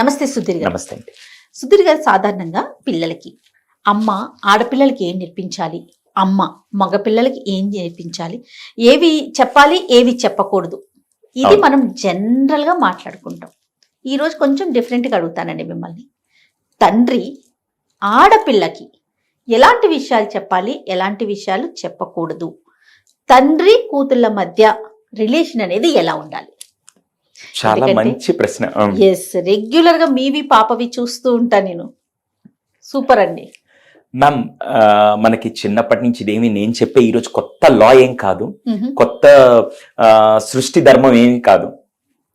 నమస్తే సుధీర్ గారు. నమస్తే అండి. సుధీర్ గారు, సాధారణంగా పిల్లలకి అమ్మ ఆడపిల్లలకి ఏం నేర్పించాలి, అమ్మ మగపిల్లలకి ఏం నేర్పించాలి, ఏవి చెప్పాలి ఏవి చెప్పకూడదు, ఇది అవును. మనం జనరల్గా మాట్లాడుకుంటాం. ఈరోజు కొంచెం డిఫరెంట్గా అడుగుతానండి మిమ్మల్ని. తండ్రి ఆడపిల్లకి ఎలాంటి విషయాలు చెప్పాలి, ఎలాంటి విషయాలు చెప్పకూడదు, తండ్రి కూతుళ్ళ మధ్య రిలేషన్ అనేది ఎలా ఉండాలి? చాలా మంచి ప్రశ్న. ఎస్, రెగ్యులర్ గా మీవి పాపవి చూస్తూ ఉంటా నేను. సూపర్ అండి. మ్యామ్, మనకి చిన్నప్పటి నుంచి ఇదేమి నేను చెప్పే ఈరోజు కొత్త లా ఏం కాదు, కొత్త సృష్టి ధర్మం ఏమి కాదు.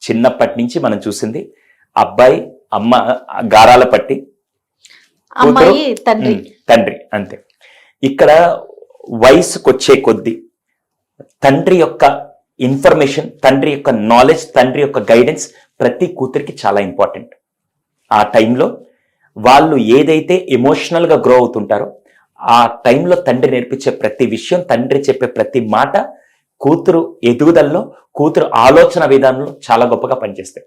చిన్నప్పటి నుంచి మనం చూసింది అబ్బాయి అమ్మ గారాల పట్టి, అమ్మాయి తండ్రి తండ్రి అంతే. ఇక్కడ వయసుకు వచ్చే కొద్దీ తండ్రి యొక్క ఇన్ఫర్మేషన్, తండ్రి యొక్క నాలెడ్జ్, తండ్రి యొక్క గైడెన్స్ ప్రతి కూతురికి చాలా ఇంపార్టెంట్. ఆ టైంలో వాళ్ళు ఏదైతే ఎమోషనల్గా గ్రో అవుతుంటారో ఆ టైంలో తండ్రి నేర్పించే ప్రతి విషయం, తండ్రి చెప్పే ప్రతి మాట కూతురు ఎదుగుదలలో, కూతురు ఆలోచన విధానంలో చాలా గొప్పగా పనిచేస్తాయి.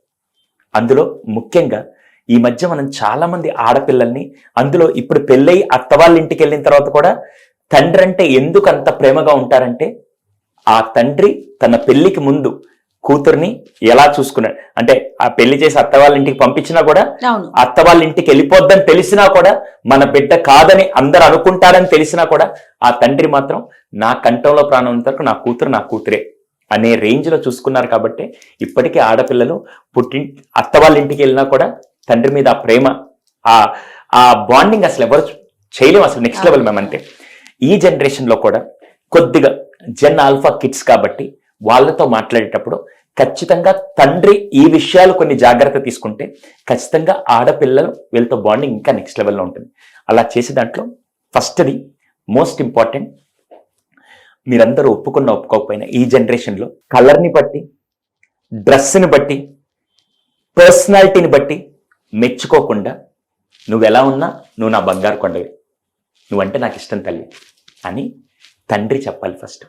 అందులో ముఖ్యంగా ఈ మధ్య మనం చాలా మంది ఆడపిల్లల్ని, అందులో ఇప్పుడు పెళ్ళై అత్త వాళ్ళ ఇంటికి వెళ్ళిన తర్వాత కూడా తండ్రి అంటే ఎందుకు అంత ప్రేమగా ఉంటారంటే, ఆ తండ్రి తన పెళ్లికి ముందు కూతుర్ని ఎలా చూసుకున్నాడు అంటే, ఆ పెళ్లి చేసి అత్త వాళ్ళ ఇంటికి పంపించినా కూడా, అత్త వాళ్ళ ఇంటికి వెళ్ళిపోద్దని తెలిసినా కూడా, మన బిడ్డ కాదని అందరు అనుకుంటారని తెలిసినా కూడా, ఆ తండ్రి మాత్రం నా కంఠంలో ప్రాణం వరకు నా కూతురే అనే రేంజ్ లో చూసుకున్నారు. కాబట్టి ఇప్పటికీ ఆడపిల్లలు అత్త వాళ్ళ ఇంటికి వెళ్ళినా కూడా తండ్రి మీద ఆ ప్రేమ, ఆ బాండింగ్ అసలు ఎవరు చేయలేము, అసలు నెక్స్ట్ లెవెల్ మేము. అంటే ఈ జనరేషన్ లో కూడా కొద్దిగా జెన్ ఆల్ఫా కిడ్స్ కాబట్టి వాళ్ళతో మాట్లాడేటప్పుడు ఖచ్చితంగా తండ్రి ఈ విషయాలు కొన్ని జాగ్రత్త తీసుకుంటే ఖచ్చితంగా ఆడపిల్లలు వీళ్ళతో బాండింగ్ ఇంకా నెక్స్ట్ లెవెల్లో ఉంటుంది. అలా చేసే దాంట్లో ఫస్ట్ది మోస్ట్ ఇంపార్టెంట్, మీరందరూ ఒప్పుకోకపోయినా ఈ జనరేషన్లో కలర్ని బట్టి, డ్రెస్ని బట్టి, పర్సనాలిటీని బట్టి మెచ్చుకోకుండా, నువ్వు ఎలా ఉన్నా నువ్వు నా బంగారు కొండవి, నువ్వంటే నాకు ఇష్టం తల్లి అని తండ్రి చెప్పాలి ఫస్ట్.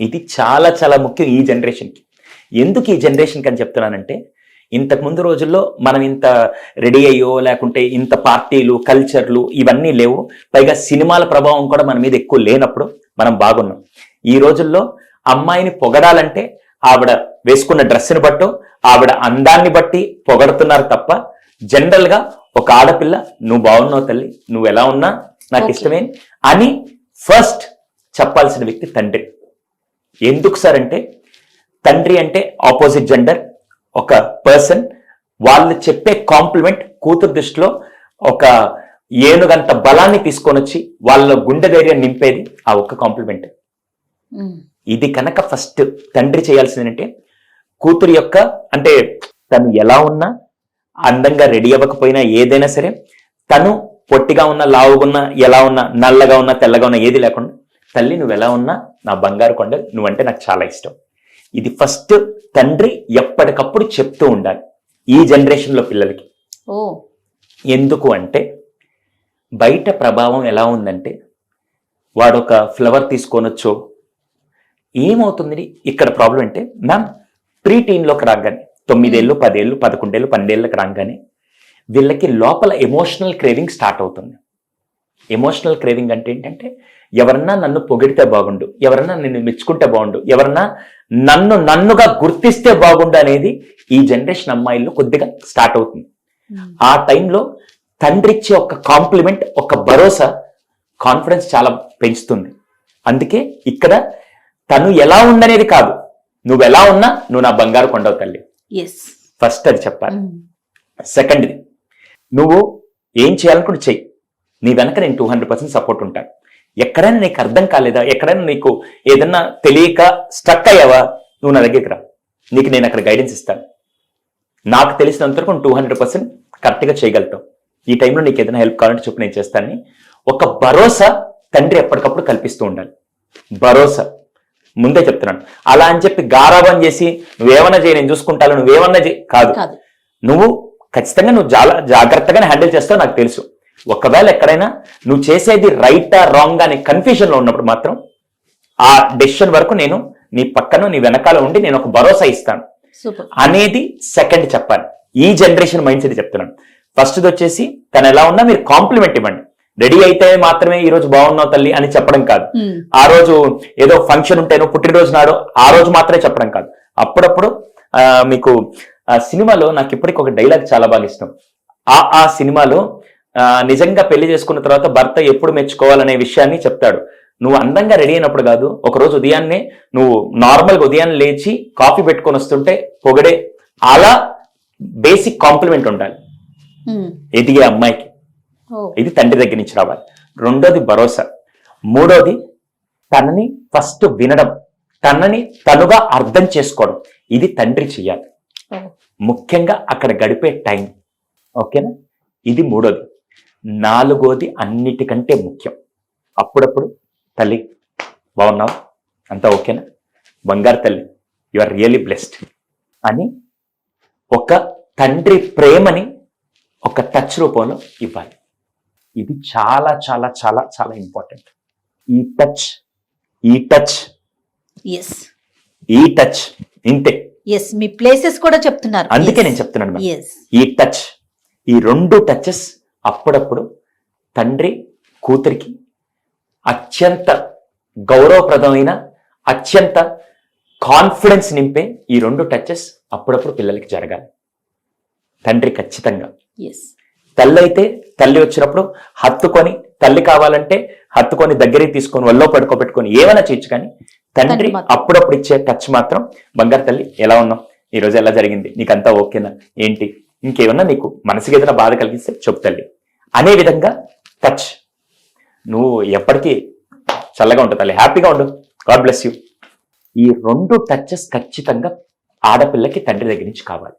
ఇది చాలా చాలా ముఖ్యం ఈ జనరేషన్కి. ఎందుకు ఈ జనరేషన్కి అని చెప్తున్నానంటే, ఇంతకుముందు రోజుల్లో మనం ఇంత రెడీ అయ్యో లేకుంటే ఇంత పార్టీలు, కల్చర్లు ఇవన్నీ లేవు. పైగా సినిమాల ప్రభావం కూడా మన మీద ఎక్కువ లేనప్పుడు మనం బాగున్నాం. ఈ రోజుల్లో అమ్మాయిని పొగడాలంటే ఆవిడ వేసుకున్న డ్రెస్ని బట్టో, ఆవిడ అందాన్ని బట్టి పొగడుతున్నారు తప్ప, జనరల్గా ఒక ఆడపిల్ల నువ్వు బాగున్నావు తల్లి, నువ్వు ఎలా ఉన్నా నాకు ఇష్టమే అని ఫస్ట్ చెప్పాల్సిన వ్యక్తి తండ్రి. ఎందుకు సార్ అంటే, తండ్రి అంటే ఆపోజిట్ జెండర్ ఒక పర్సన్, వాళ్ళు చెప్పే కాంప్లిమెంట్ కూతురు దృష్టిలో ఒక ఏనుగంత బలాన్ని తీసుకొని వచ్చి వాళ్ళ గుండె ధైర్యం నింపేది ఆ ఒక్క కాంప్లిమెంట్. ఇది కనుక ఫస్ట్ తండ్రి చేయాల్సింది అంటే, కూతురు యొక్క అంటే తను ఎలా ఉన్నా, అందంగా రెడీ అవ్వకపోయినా, ఏదైనా సరే, తను పొట్టిగా ఉన్నా, లావుగున్నా, ఎలా ఉన్నా, నల్లగా ఉన్నా, తెల్లగా ఉన్నా, ఏది లేకుండా, తల్లి నువ్వు ఎలా ఉన్నా నా బంగారు కొండ, నువ్వంటే నాకు చాలా ఇష్టం. ఇది ఫస్ట్ తండ్రి ఎప్పటికప్పుడు చెప్తూ ఉండాలి ఈ జనరేషన్లో పిల్లలకి. ఎందుకు అంటే, బయట ప్రభావం ఎలా ఉందంటే, వాడు ఒక ఫ్లవర్ తీసుకొనొచ్చో ఏమవుతుంది ఇక్కడ ప్రాబ్లం అంటే, మ్యామ్ ప్రీ టీన్లోకి రాగానే 9 ఏళ్ళు 10 ఏళ్ళు 11 ఏళ్ళు 12 ఏళ్ళకి రాగానే వీళ్ళకి లోపల ఎమోషనల్ క్రేవింగ్ స్టార్ట్ అవుతుంది. ఎమోషనల్ క్రేవింగ్ అంటే ఏంటంటే, ఎవరన్నా నన్ను పొగిడితే బాగుండు, ఎవరన్నా నిన్ను మెచ్చుకుంటే బాగుండు, ఎవరన్నా నన్నుగా గుర్తిస్తే బాగుండు అనేది ఈ జనరేషన్ అమ్మాయిల్లో కొద్దిగా స్టార్ట్ అవుతుంది. ఆ టైంలో తండ్రి ఇచ్చే ఒక కాంప్లిమెంట్, ఒక భరోసా, కాన్ఫిడెన్స్ చాలా పెంచుతుంది. అందుకే ఇక్కడ తను ఎలా ఉందనేది కాదు, నువ్వు ఎలా ఉన్నా నువ్వు నా బంగారు కొండవు తల్లి, ఫస్ట్ అది చెప్పాలి. సెకండ్ది, నువ్వు ఏం చేయాలనుకుంటే చెయ్యి, నీ వెనక నేను 200% సపోర్ట్ ఉంటాను. ఎక్కడైనా నీకు అర్థం కాలేదా, ఎక్కడైనా నీకు ఏదన్నా తెలియక స్ట్రక్ అయ్యావా, నువ్వు నా దగ్గరికి రా, నీకు నేను అక్కడ గైడెన్స్ ఇస్తాను. నాకు తెలిసినంతవరకు 200% కరెక్ట్గా చేయగలుగుతావు. ఈ టైంలో నీకు ఏదైనా హెల్ప్ కావాలంటే చెప్పు, నేను చేస్తానని ఒక భరోసా తండ్రి ఎప్పటికప్పుడు కల్పిస్తూ ఉండాలి. భరోసా ముందే చెప్తున్నాను. అలా అని చెప్పి గారాబం చేసి నువ్వేమన్నా చేయి నేను చూసుకుంటాను, నువ్వేమన్నా చేయి కాదు. నువ్వు ఖచ్చితంగా నువ్వు చాలా జాగ్రత్తగానే హ్యాండిల్ చేస్తావు నాకు తెలుసు. ఒకవేళ ఎక్కడైనా నువ్వు చేసేది రైటా రాంగ్ అనే కన్ఫ్యూజన్లో ఉన్నప్పుడు మాత్రం ఆ డెసిషన్ వరకు నేను నీ పక్కన నీ వెనకాల ఉండి నేను ఒక భరోసా ఇస్తాను అనేది సెకండ్ చెప్పాలి. ఈ జనరేషన్ మైండ్ సెట్ చెప్తున్నాను. ఫస్ట్ వచ్చేసి తను ఎలా ఉన్నా మీరు కాంప్లిమెంట్ ఇవ్వండి. రెడీ అయితే మాత్రమే ఈ రోజు బాగున్నావు తల్లి అని చెప్పడం కాదు. ఆ రోజు ఏదో ఫంక్షన్ ఉంటేనో పుట్టినరోజు నాడు ఆ రోజు మాత్రమే చెప్పడం కాదు. అప్పుడప్పుడు మీకు సినిమాలో నాకు ఇప్పటికి ఒక డైలాగ్ చాలా బాగా ఇష్టం. ఆ సినిమాలో నిజంగా పెళ్లి చేసుకున్న తర్వాత భర్త ఎప్పుడు మెచ్చుకోవాలనే విషయాన్ని చెప్తాడు. నువ్వు అందంగా రెడీ అయినప్పుడు కాదు, ఒక రోజు ఉదయాన్నే నువ్వు నార్మల్గా ఉదయాన్నే లేచి కాఫీ పెట్టుకొని వస్తుంటే పొగడే, అలా బేసిక్ కాంప్లిమెంట్ ఉండాలి ఎదిగే అమ్మాయికి. ఇది తండ్రి దగ్గర నుంచి రావాలి. రెండోది భరోసా. మూడోది తనని ఫస్ట్ వినడం, తనని తనుగా అర్థం చేసుకోవడం. ఇది తండ్రి చెయ్యాలి, ముఖ్యంగా అక్కడ గడిపే టైం. ఓకేనా? ఇది మూడోది. నాలుగోది అన్నిటికంటే ముఖ్యం, అప్పుడప్పుడు తల్లి బాగున్నావు, అంతా ఓకేనా, బంగారు తల్లి, యు ఆర్ రియలీ బ్లెస్డ్ అని ఒక తండ్రి ప్రేమని ఒక టచ్ రూపంలో ఇవ్వాలి. ఇది చాలా చాలా చాలా చాలా ఇంపార్టెంట్. ఈ టచ్ ఇంతే. మీ ప్లేసెస్ కూడా చెప్తున్నారు, అందుకే నేను చెప్తున్నాను. ఈ టచ్, ఈ రెండు టచెస్ అప్పుడప్పుడు తండ్రి కూతురికి అత్యంత గౌరవప్రదమైన, అత్యంత కాన్ఫిడెన్స్ నింపే ఈ రెండు టచెస్ అప్పుడప్పుడు పిల్లలకి జరగాలి. తండ్రి ఖచ్చితంగా. తల్లి అయితే తల్లి వచ్చినప్పుడు హత్తుకొని, తల్లి కావాలంటే హత్తుకొని దగ్గరికి తీసుకొని ఒళ్ళో పడుకోబెట్టుకొని ఏమైనా చేయొచ్చు, కానీ తండ్రి అప్పుడప్పుడు ఇచ్చే టచ్ మాత్రం, బంగారు తల్లి ఎలా ఉన్నావు, ఈ రోజు ఎలా జరిగింది, నీకంతా ఓకేనా, ఏంటి, ఇంకేమన్నా నీకు మనసుకి ఏదైనా బాధ కలిగిస్తే చెప్పు తల్లి అనే విధంగా టచ్. నువ్వు ఎప్పటికీ చల్లగా ఉంటు తల్లి, హ్యాపీగా ఉండు, గాడ్ బ్లెస్ యూ. ఈ రెండు టచెస్ ఖచ్చితంగా ఆడపిల్లకి తండ్రి దగ్గర నుంచి కావాలి,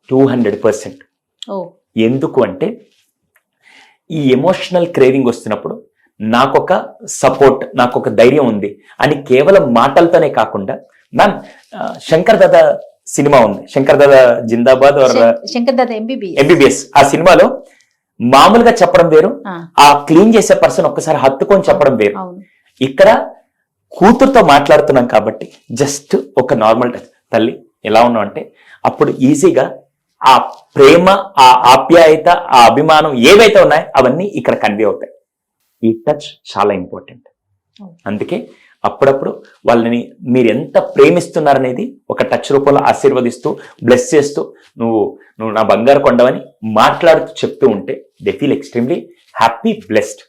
200%. ఎందుకు అంటే ఈ ఎమోషనల్ క్రేవింగ్ వస్తున్నప్పుడు నాకొక సపోర్ట్, నాకొక ధైర్యం ఉంది అని కేవలం మాటలతోనే కాకుండా, మ్యామ్ శంకర్ దాదా సినిమా ఉంది, శంకర్ దాదా జిందాబాద్, శంకర్ దాదా ఎంబీబీఎస్. ఆ సినిమాలో మామూలుగా చెప్పడం వేరు, ఆ క్లీన్ చేసే పర్సన్ ఒక్కసారి హత్తుకొని చెప్పడం వేరు. ఇక్కడ కూతురుతో మాట్లాడుతున్నాం కాబట్టి జస్ట్ ఒక నార్మల్ టచ్, తల్లి ఎలా ఉన్నావు అంటే అప్పుడు ఈజీగా ఆ ప్రేమ, ఆ ఆప్యాయత, ఆ అభిమానం ఏవైతే ఉన్నాయో అవన్నీ ఇక్కడ కన్వే అవుతాయి. ఈ టచ్ చాలా ఇంపార్టెంట్. అందుకే అప్పుడప్పుడు వాళ్ళని మీరు ఎంత ప్రేమిస్తున్నారనేది ఒక టచ్ రూపంలో ఆశీర్వదిస్తూ, బ్లెస్ చేస్తూ, నువ్వు నా బంగారు కొండవని మాట్లాడుతూ చెప్తూ ఉంటే they feel extremely happy, blessed.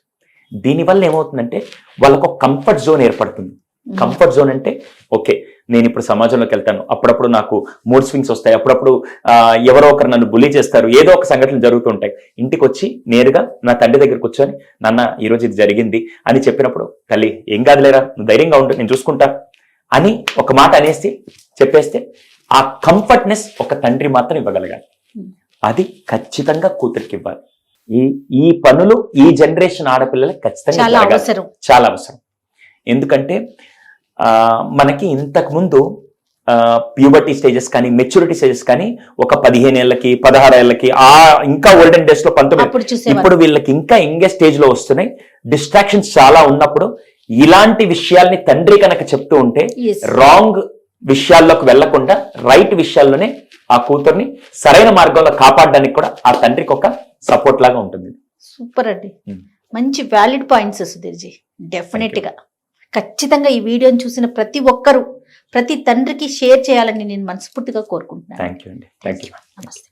దీనివల్ల ఏమవుతుందంటే వాళ్ళకు ఒక కంఫర్ట్ జోన్ ఏర్పడుతుంది. కంఫర్ట్ జోన్ అంటే ఓకే, నేను ఇప్పుడు సమాజంలోకి వెళ్తాను, అప్పుడప్పుడు నాకు మూడ్ స్వింగ్స్ వస్తాయి, అప్పుడప్పుడు ఎవరో ఒకరు నన్ను బుల్లీ చేస్తారు, ఏదో ఒక సంఘటనలు జరుగుతుంటాయి. ఇంటికి వచ్చి నేరుగా నా తండ్రి దగ్గర కూర్చొని, నాన్న ఈరోజు ఇది జరిగింది అని చెప్పినప్పుడు, తల్లి ఏం కాదులేరా, నువ్వు ధైర్యంగా ఉండు, నేను చూసుకుంటా అని ఒక మాట అనేసి చెప్పేస్తే ఆ కంఫర్ట్నెస్ ఒక తండ్రి మాత్రం ఇవ్వగలగాలి. అది ఖచ్చితంగా కూతురికి ఇవ్వాలి. ఈ పనులు ఈ జనరేషన్ ఆడపిల్లలకి ఖచ్చితంగా చాలా అవసరం. ఎందుకంటే మనకి ఇంతకు ముందు ప్యూబర్టీ స్టేజెస్ కానీ, మెచ్యూరిటీ స్టేజెస్ కానీ ఒక 15 ఏళ్ళకి, 16 ఏళ్ళకి, ఇంకా ఓల్డెన్ డేస్ లో 19, ఇప్పుడు వీళ్ళకి ఇంకా ఇంగే స్టేజ్ లో వస్తున్నాయి. డిస్ట్రాక్షన్స్ చాలా ఉన్నప్పుడు ఇలాంటి విషయాల్ని తండ్రి కనుక చెప్తూ ఉంటే రాంగ్ విషయాల్లోకి వెళ్లకుండా రైట్ విషయాల్లోనే ఆ కూతుర్ని సరైన మార్గంలో కాపాడడానికి కూడా ఆ తండ్రికి ఒక సపోర్ట్ లాగా ఉంటుంది. సూపర్ అండి, మంచి వ్యాలిడ్ పాయింట్స్ సుధీర్జీ. డెఫినెట్ గా ఖచ్చితంగా ఈ వీడియోని చూసిన ప్రతి ఒక్కరూ, ప్రతి తండ్రికి షేర్ చేయాలని నేను మనస్ఫూర్తిగా కోరుకుంటున్నాను. థ్యాంక్ యూ అండి. Thank you. నమస్తే.